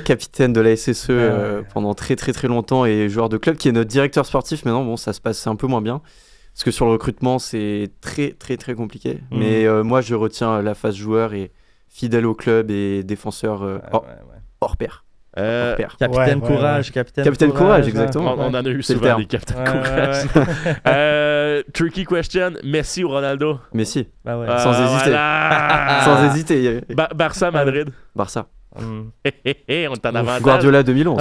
Capitaine de la SSE pendant très très très longtemps et joueur de club qui est notre directeur sportif. Maintenant, bon, ça se passe un peu moins bien. Parce que sur le recrutement, c'est très très très compliqué. Mais moi, je retiens la phase joueur et fidèle au club et défenseur hors pair. Capitaine Courage, Capitaine Courage, exactement. On en a eu C'est le souvent terme. des capitaines Courage. Tricky question, Messi ou Ronaldo? Messi, Bah ouais. Sans hésiter. Voilà. sans hésiter. Barça, Madrid. Barça. Mm. On est en avantage. Guardiola 2011.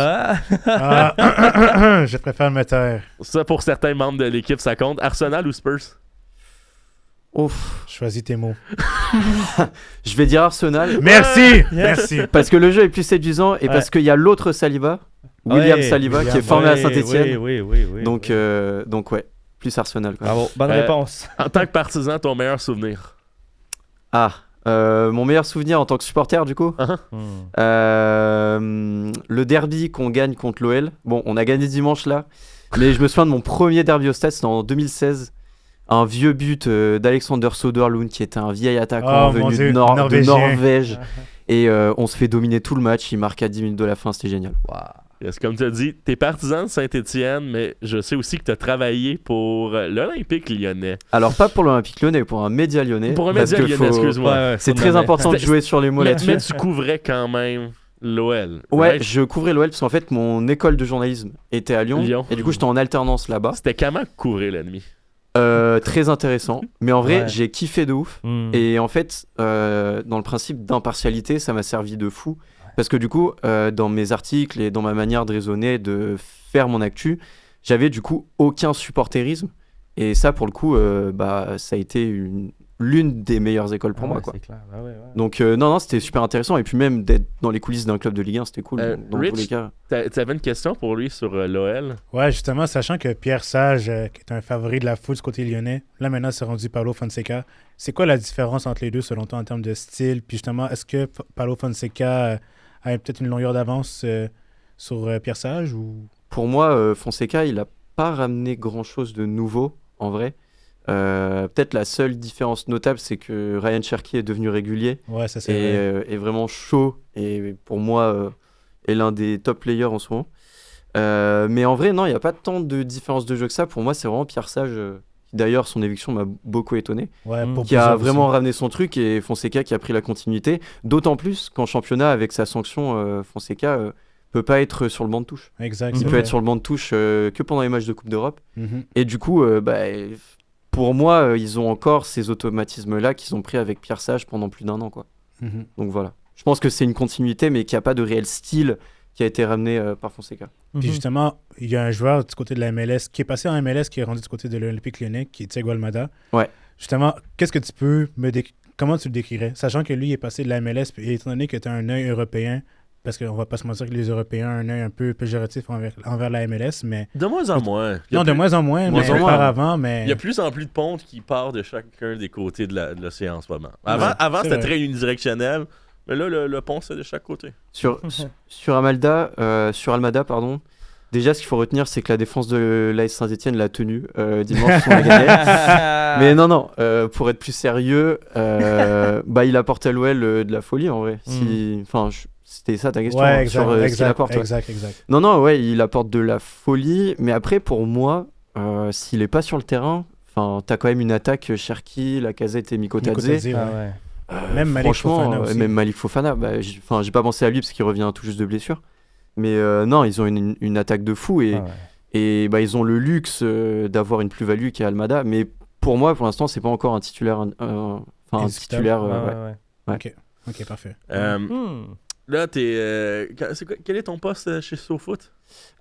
Je préfère me taire. Ça, pour certains membres de l'équipe, ça compte. Arsenal ou Spurs? Ouf. Choisis tes mots. Je vais dire Arsenal. Merci! Merci. Parce que le jeu est plus séduisant et parce qu'il y a l'autre Saliba, William Saliba, qui est formé à Saint-Etienne. Oui. Donc ouais, plus Arsenal. Quoi. Bravo, bonne réponse. En tant que partisan, ton meilleur souvenir? Mon meilleur souvenir en tant que supporter, du coup, le derby qu'on gagne contre l'OL. Bon, on a gagné dimanche là, mais je me souviens de mon premier derby au stade, c'était en 2016. Un vieux but d'Alexander Soderlund, qui était un vieil attaquant venu de Norvège. Et on se fait dominer tout le match. Il marque à 10 minutes de la fin, c'était génial. Wow. Yes, comme tu as dit, t'es partisan de Saint-Étienne, mais je sais aussi que tu as travaillé pour l'Olympique lyonnais. Alors, pas pour l'Olympique lyonnais, pour un média lyonnais. Pour un parce média que lyonnais, excuse-moi. c'est très important de jouer sur les mots là-dessus. Mais tu couvrais quand même l'OL. Ouais, right? je couvrais l'OL parce qu'en fait, mon école de journalisme était à Lyon. Et du coup, j'étais en alternance là-bas. C'était comment couvrir l'ennemi? Très intéressant. Mais en vrai, j'ai kiffé de ouf. Et en fait, dans le principe d'impartialité, ça m'a servi de fou. Parce que du coup, dans mes articles et dans ma manière de raisonner, de faire mon actu, j'avais du coup aucun supporterisme. Et ça, pour le coup, ça a été l'une des meilleures écoles pour moi. Quoi. C'est clair. Donc, non, c'était super intéressant. Et puis même d'être dans les coulisses d'un club de Ligue 1, c'était cool. Dans Rich, tous les cas. T'avais une question pour lui sur l'OL? Ouais, justement, sachant que Pierre Sage, qui est un favori de la foule du côté lyonnais, là maintenant c'est rendu Paulo Fonseca. C'est quoi la différence entre les deux selon toi en termes de style? Puis justement, est-ce que Paulo Fonseca a peut-être une longueur d'avance sur Pierre Sage ou... Pour moi, Fonseca, il n'a pas ramené grand-chose de nouveau, en vrai. Peut-être la seule différence notable, c'est que Ryan Cherki est devenu régulier. Ouais, ça c'est vrai. Est vraiment chaud. Et pour moi, est l'un des top players en ce moment. Mais en vrai, non, il n'y a pas tant de différence de jeu que ça. Pour moi, c'est vraiment Pierre Sage. D'ailleurs, son éviction m'a beaucoup étonné. Ouais, qui a vraiment ramené son truc et Fonseca qui a pris la continuité. D'autant plus qu'en championnat, avec sa sanction, Fonseca peut pas être sur le banc de touche. Exact. Il peut être sur le banc de touche que pendant les matchs de Coupe d'Europe. Et du coup, pour moi, ils ont encore ces automatismes-là qu'ils ont pris avec Pierre Sage pendant plus d'1 an. Quoi. Donc voilà. Je pense que c'est une continuité, mais qu'il n'y a pas de réel style qui a été ramené par Fonseca. Puis justement, il y a un joueur du côté de la MLS qui est passé en MLS, qui est rendu du côté de l'Olympique lyonnais, qui est Thiago Almada. Ouais. Justement, qu'est-ce que tu peux comment tu le décrirais? Sachant que lui est passé de la MLS, et étant donné que tu as un œil européen, parce qu'on va pas se mentir que les Européens ont un œil un peu péjoratif envers la MLS, mais... De moins en moins. De moins en moins, mais auparavant, mais... Il y a plus en plus de pontes qui partent de chacun des côtés de l'océan en ce moment. Avant c'était très unidirectionnel, mais là, le pont, c'est de chaque côté. Sur Almada, pardon. Déjà, ce qu'il faut retenir, c'est que la défense de l'AS Saint-Etienne l'a tenue dimanche, on a gagné. Mais non, pour être plus sérieux, il apporte à l'OL de la folie, en vrai. C'était ça ta question, sur ce qu'il apporte. Exact. Non, il apporte de la folie, mais après, pour moi, s'il n'est pas sur le terrain, t'as quand même une attaque, Cherki, Lacazette et Mikotadze. Même Malik Fofana aussi. Même Malik Fofana, j'ai pas pensé à lui parce qu'il revient tout juste de blessure. Mais non, ils ont une attaque de fou et ils ont le luxe d'avoir une plus-value qui est Almada. Mais pour moi, pour l'instant, c'est pas encore un titulaire. Un titulaire. Ok, parfait. Là, quel est ton poste chez SoFoot?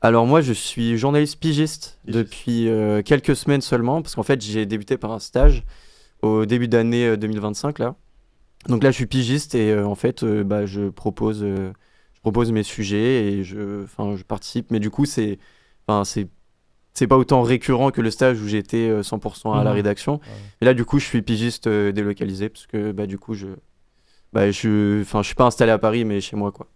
Alors moi, je suis journaliste pigiste depuis quelques semaines seulement, parce qu'en fait, j'ai débuté par un stage au début d'année 2025 là. Donc là, je suis pigiste et en fait, je propose mes sujets et je participe. Mais du coup, c'est pas autant récurrent que le stage où j'étais 100% à la rédaction. Et là, du coup, je suis pigiste délocalisé parce que du coup, je suis pas installé à Paris, mais chez moi, quoi.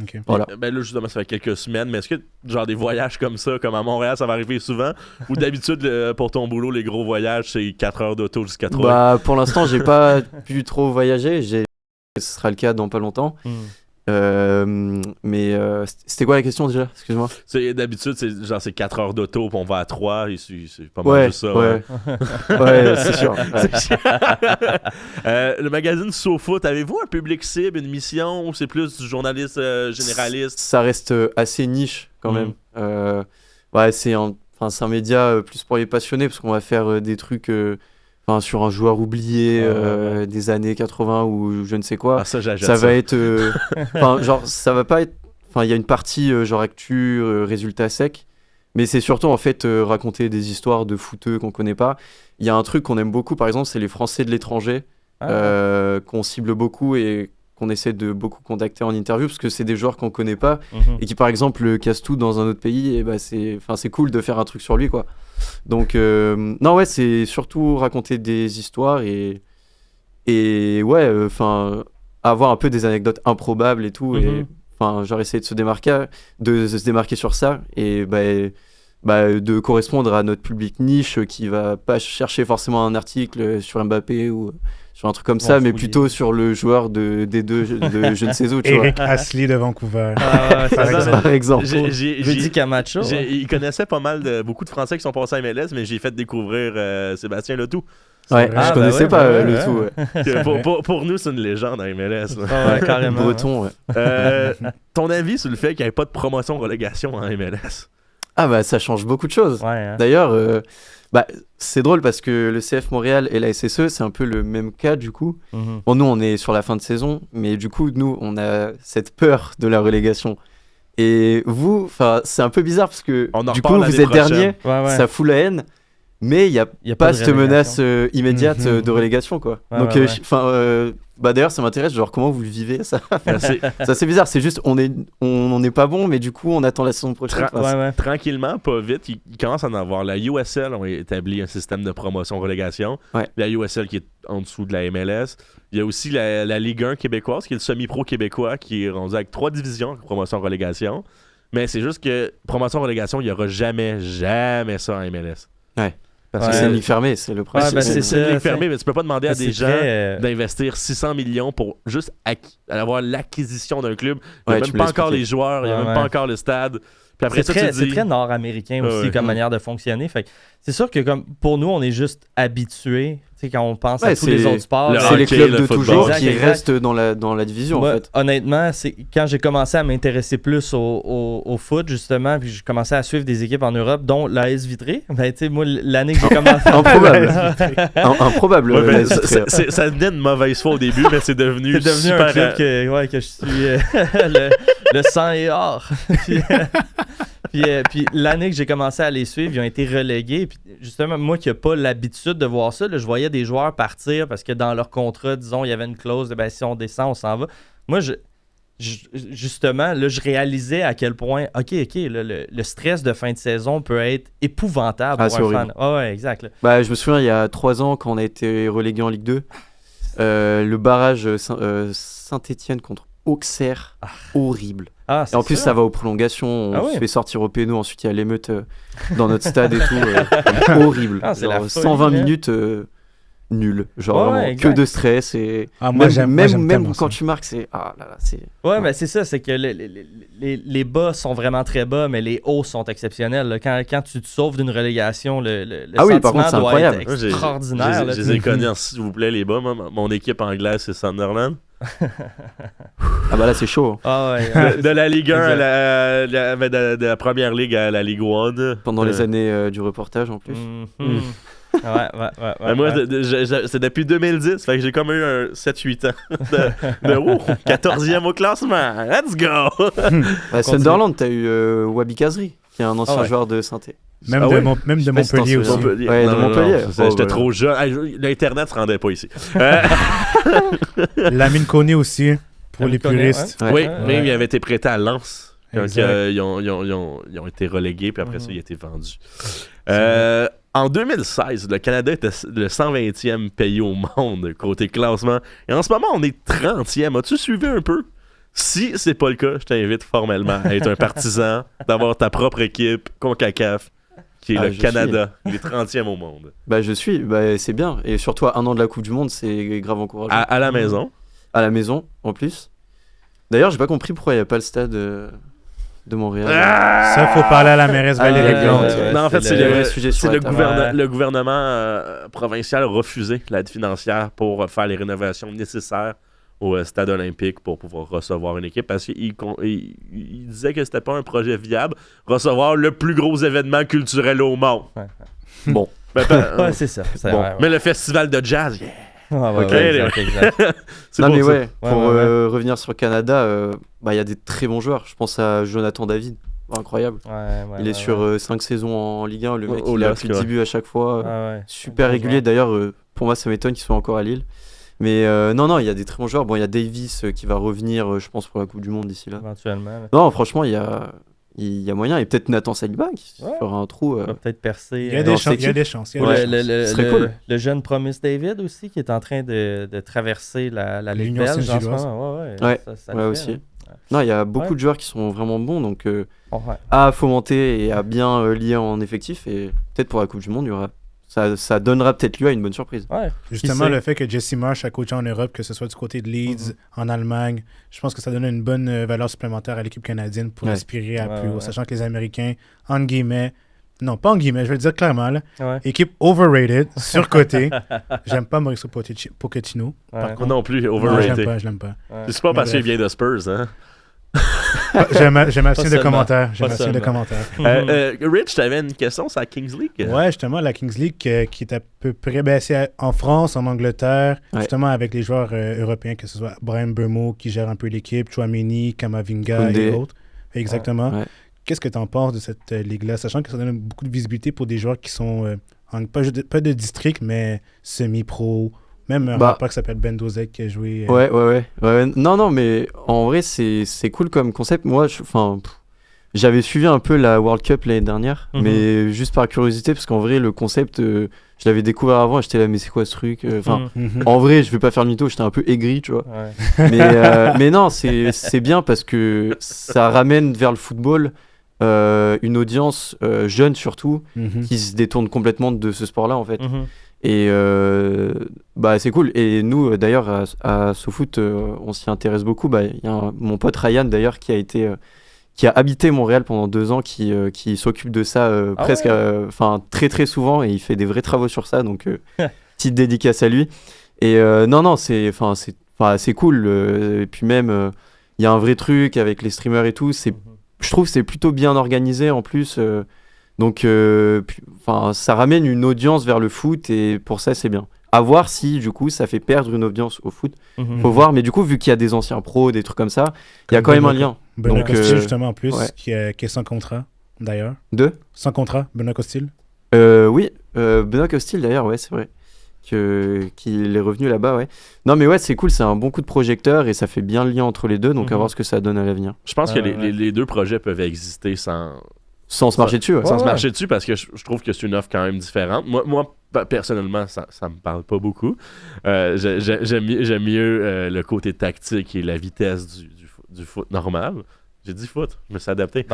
Ok. Voilà. Ben là, justement, ça fait quelques semaines, mais est-ce que, genre, des voyages comme ça, comme à Montréal, ça va arriver souvent? Ou d'habitude, pour ton boulot, les gros voyages, c'est 4 heures d'auto jusqu'à 3 heures? Bah, pour l'instant, j'ai pas pu trop voyager. Ce sera le cas dans pas longtemps. Mais c'était quoi la question déjà? Excuse-moi. D'habitude, c'est 4 heures d'auto, puis on va à 3, et c'est pas mal juste ça. Ouais, ouais, c'est sûr. Ouais. Le magazine SoFoot, avez-vous un public cible, une mission, ou c'est plus du journaliste généraliste? Ça reste assez niche quand même. Ouais, c'est un média plus pour les passionnés, parce qu'on va faire des trucs sur un joueur oublié des années 80 ou je ne sais quoi. Ah, ça, j'achète ça va être genre ça va pas être, il y a une partie genre actu, résultats secs, mais c'est surtout en fait raconter des histoires de footeux qu'on connaît pas. Il y a un truc qu'on aime beaucoup, par exemple, c'est les Français de l'étranger, qu'on cible beaucoup et qu'on essaie de beaucoup contacter en interview, parce que c'est des joueurs qu'on connaît pas et qui par exemple cassent tout dans un autre pays, et c'est cool de faire un truc sur lui, quoi. Donc non, ouais, c'est surtout raconter des histoires et ouais, avoir un peu des anecdotes improbables et tout, et genre essayer de se démarquer sur ça, et de correspondre à notre public niche qui va pas chercher forcément un article sur Mbappé ou sur un truc comme ça, mais plutôt sur le joueur des deux de je ne sais où, tu vois. Eric Astley de Vancouver. Par exemple. Rudy Camacho. Il connaissait beaucoup de Français qui sont passés à MLS, mais j'ai fait découvrir Sébastien Letou. Ouais, je connaissais pas le tout. Pour nous, c'est une légende à MLS. Carrément. Breton, ouais. Ton avis sur le fait qu'il n'y ait pas de promotion-relégation en MLS? Ah bah ça change beaucoup de choses. Ouais, D'ailleurs, c'est drôle parce que le CF Montréal et la SSE, c'est un peu le même cas du coup. Bon, nous on est sur la fin de saison, mais du coup nous on a cette peur de la relégation. Et vous, c'est un peu bizarre parce que du coup vous êtes dernier, ça fout la haine, mais il y a pas cette menace immédiate de relégation, quoi. Donc d'ailleurs ça m'intéresse, genre comment vous le vivez ça? C'est assez bizarre, c'est juste on est pas bon, mais du coup on attend la saison prochaine. Tranquillement, pas vite, il commence à en avoir. La USL ont établi un système de promotion-relégation. La USL qui est en dessous de la MLS. Il y a aussi la Ligue 1 québécoise, qui est le semi-pro québécois, qui est rendu avec 3 divisions, promotion-relégation. Mais c'est juste que promotion-relégation, il n'y aura jamais ça en MLS. Ouais. Parce que c'est une ligue fermée, c'est le principe. C'est une ligue fermée, mais tu peux pas demander à des gens d'investir 600 millions pour juste avoir l'acquisition d'un club. Il n'y a même pas encore les joueurs, il n'y a même pas encore le stade. Puis après c'est très nord-américain aussi comme manière de fonctionner. Fait que c'est sûr que comme pour nous, on est juste habitués. Quand on pense à tous les autres sports, c'est les clubs de toujours qui restent dans la division. Moi, en fait. Honnêtement, c'est quand j'ai commencé à m'intéresser plus au foot, justement, puis j'ai commencé à suivre des équipes en Europe, dont l'AS Vitré. Moi, l'année que j'ai commencé... Improbable. Ça venait de mauvaise foi au début, mais c'est devenu super... un club que je suis le sang et or. Puis l'année que j'ai commencé à les suivre, ils ont été relégués. Puis justement, moi qui n'ai pas l'habitude de voir ça, là, je voyais des joueurs partir parce que dans leur contrat, disons, il y avait une clause de si on descend, on s'en va. Moi, justement, là, je réalisais à quel point, le stress de fin de saison peut être épouvantable pour un fan. Ouais, exact. Je me souviens, il y a 3 ans, quand on a été relégué en Ligue 2, le barrage Saint-Étienne contre Auxerre, horrible. Et en plus, ça va aux prolongations, on se fait sortir au péno, ensuite il y a l'émeute dans notre stade et tout. Horrible. C'est la folie, 120 minutes nul. Genre vraiment, que de stress. Et même quand tu marques, c'est. Ah là là, c'est. Ouais, mais c'est ça, c'est que les bas sont vraiment très bas, mais les hauts sont exceptionnels. Là. Quand tu te sauves d'une relégation, le sentiment doit être extraordinaire. Je les ai connus, s'il vous plaît, les bas. Mon équipe anglaise, c'est Sunderland. Ah bah là c'est chaud. De la Ligue 1 de la première ligue à la Ligue 1 pendant les années du reportage en plus. Moi c'est depuis 2010, fait que j'ai comme eu un 7-8 ans de 14e au classement. Let's go. Sunderland, t'as eu Wabi Kazri qui est un ancien joueur de synthé. Même de Montpellier aussi. De Montpellier. J'étais trop jeune. L'internet se rendait pas ici. Lamine Koné aussi, pour les puristes. Oui, mais il avait été prêté à Lens. Donc, ils ont été relégués, puis après ça, il a été vendu. En 2016, le Canada était le 120e pays au monde côté classement. Et en ce moment, on est 30e. As-tu suivi un peu Si c'est pas le cas, je t'invite formellement à être un partisan, d'avoir ta propre équipe, CONCACAF, qui est le Canada. Il est 30e au monde. Je suis, c'est bien. Et surtout à 1 an de la Coupe du Monde, c'est grave encourageant. À la maison. À la maison, en plus. D'ailleurs, j'ai pas compris pourquoi il n'y a pas le stade de Montréal. Ça, faut parler à la mairesse Valérie Plante. Non, en fait, c'est le le gouvernement provincial a refusé l'aide financière pour faire les rénovations nécessaires au stade olympique pour pouvoir recevoir une équipe parce qu'il disait que c'était pas un projet viable recevoir le plus gros événement culturel au monde. Ouais. Bon. Ouais, c'est ça. Bon. Mais le festival de jazz, yeah. Exact. Non, mais ouais, ça. pour revenir sur le Canada, il y a des très bons joueurs. Je pense à Jonathan David. Incroyable. Il est sur 5 saisons en Ligue 1. Le mec, il a pris le début à chaque fois. Super régulier. D'ailleurs, pour moi, ça m'étonne qu'il soit encore à Lille. Mais non, il y a des très bons joueurs. Bon, il y a Davis qui va revenir, je pense, pour la Coupe du Monde d'ici là. Éventuellement. Non, franchement, il y a moyen. Et peut-être Nathan Saliba qui fera un trou. Il va peut-être percer. Il y a des chances. Ce serait cool. Le jeune Promise David aussi qui est en train de traverser la Ligue belge en ce moment. Ouais, aussi. Non, il y a beaucoup de joueurs qui sont vraiment bons. Donc, à fomenter et à bien lier en effectif. Et peut-être pour la Coupe du Monde, il y aura. Ça donnera peut-être lieu à une bonne surprise. Ouais, justement, le fait que Jesse Marsh a coaché en Europe, que ce soit du côté de Leeds, en Allemagne, je pense que ça donne une bonne valeur supplémentaire à l'équipe canadienne pour aspirer à plus haut. Sachant que les Américains, entre guillemets, non, pas en guillemets, je vais le dire clairement, là, équipe overrated, surcotée. J'aime pas Mauricio Pochettino. Par contre, non plus, overrated. Je l'aime pas. C'est pas parce qu'il vient de Spurs, hein? J'aime de commentaires. Rich, t'avais une question sur la Kings League? Ouais, justement, la Kings League qui est à peu près baissée en France, en Angleterre, justement avec les joueurs européens, que ce soit Brian Burmo qui gère un peu l'équipe, Chouameni, Kamavinga et autres. Exactement. Ouais. Qu'est-ce que tu en penses de cette ligue-là, sachant que ça donne beaucoup de visibilité pour des joueurs qui sont pas de district, mais semi-pro. Même un rappeur qui s'appelle Ben Dozek qui a joué. Ouais. Non, mais en vrai, c'est cool comme concept. Moi, j'avais suivi un peu la World Cup l'année dernière, mais juste par curiosité, parce qu'en vrai, le concept, je l'avais découvert avant et j'étais là, mais c'est quoi ce truc? En vrai, je vais pas faire le mytho, j'étais un peu aigri, tu vois. Mais non, c'est bien parce que ça ramène vers le football une audience jeune surtout, qui se détourne complètement de ce sport-là, en fait. Et c'est cool. Et nous, d'ailleurs, à SoFoot, on s'y intéresse beaucoup. Il y a mon pote Ryan, d'ailleurs, qui a habité Montréal pendant 2 ans, qui s'occupe de ça presque, très très souvent, et il fait des vrais travaux sur ça. Donc, petite dédicace à lui. Et non, c'est cool. Et puis même, il y a un vrai truc avec les streamers et tout. Je trouve que c'est plutôt bien organisé en plus. Donc, ça ramène une audience vers le foot et pour ça, c'est bien. À voir si, du coup, ça fait perdre une audience au foot. Faut voir, mais du coup, vu qu'il y a des anciens pros, des trucs comme ça, il y a quand même un lien. Benoît Costil, justement, en plus, qui est sans contrat, d'ailleurs. Sans contrat, Benoît Costil. Oui, Benoît Costil, d'ailleurs, ouais, c'est vrai. Qu'il est revenu là-bas, ouais. Non, mais ouais, c'est cool, c'est un bon coup de projecteur et ça fait bien le lien entre les deux, donc à voir ce que ça donne à l'avenir. Je pense que les deux projets peuvent exister sans se marcher dessus, sans se marcher dessus, parce que je trouve que c'est une offre quand même différente. Moi personnellement, ça me parle pas beaucoup. J'aime mieux le côté tactique et la vitesse du foot normal. J'ai dit foot, je me suis adapté.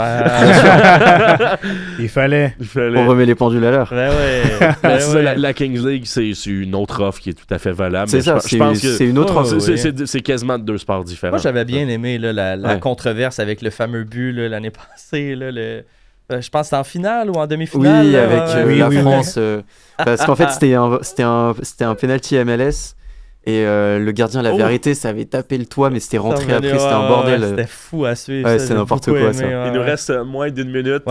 Il fallait. On remet les pendules à l'heure. La Kings League, c'est une autre offre qui est tout à fait valable. C'est ça, c'est une autre offre. C'est quasiment 2 sports différents. Moi, j'avais bien aimé la controverse avec le fameux but l'année passée, je pense que c'était en finale ou en demi-finale. Oui, avec la France. Parce qu'en fait, c'était un penalty MLS. Et le gardien l'avait arrêté, ça avait tapé le toit, mais c'était rentré après, c'était un bordel. C'était fou à suivre. Ouais, c'est n'importe quoi, ça. Il nous reste moins d'1 minute.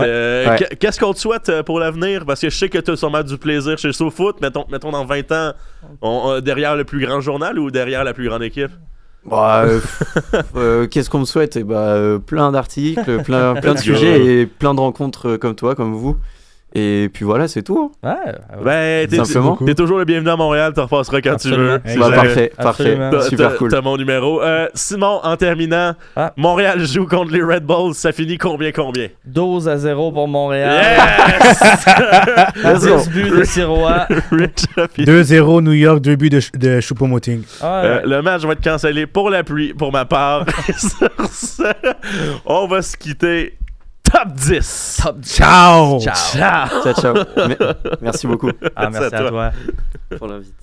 Qu'est-ce qu'on te souhaite pour l'avenir? Parce que je sais que tu as sûrement du plaisir chez SoFoot. Mettons dans 20 ans, derrière le plus grand journal ou derrière la plus grande équipe? Qu'est-ce qu'on me souhaite? Plein d'articles, plein de sujets et plein de rencontres comme toi, comme vous. Et puis voilà, c'est tout. Ouais, Ben, Simplement. t'es toujours le bienvenu à Montréal, tu repasseras quand Absolument. tu veux. Bah, parfait, Absolument. parfait. Super cool. T'as mon numéro. Simon, en terminant, Montréal joue contre les Red Bulls, ça finit combien? 12-0 pour Montréal. Yes! 10 buts de Sirois. Rich a fini. 2-0 New York, 2 buts de Choupo-Moting. Le match va être cancellé pour la pluie, pour ma part. Sur ce, on va se quitter. Top 10. Ciao! Ciao, ciao. Merci beaucoup Merci à toi. pour l'invite.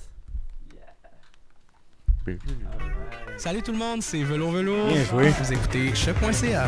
Salut tout le monde, c'est Velo. Bien joué. Vous écoutez choc.ca.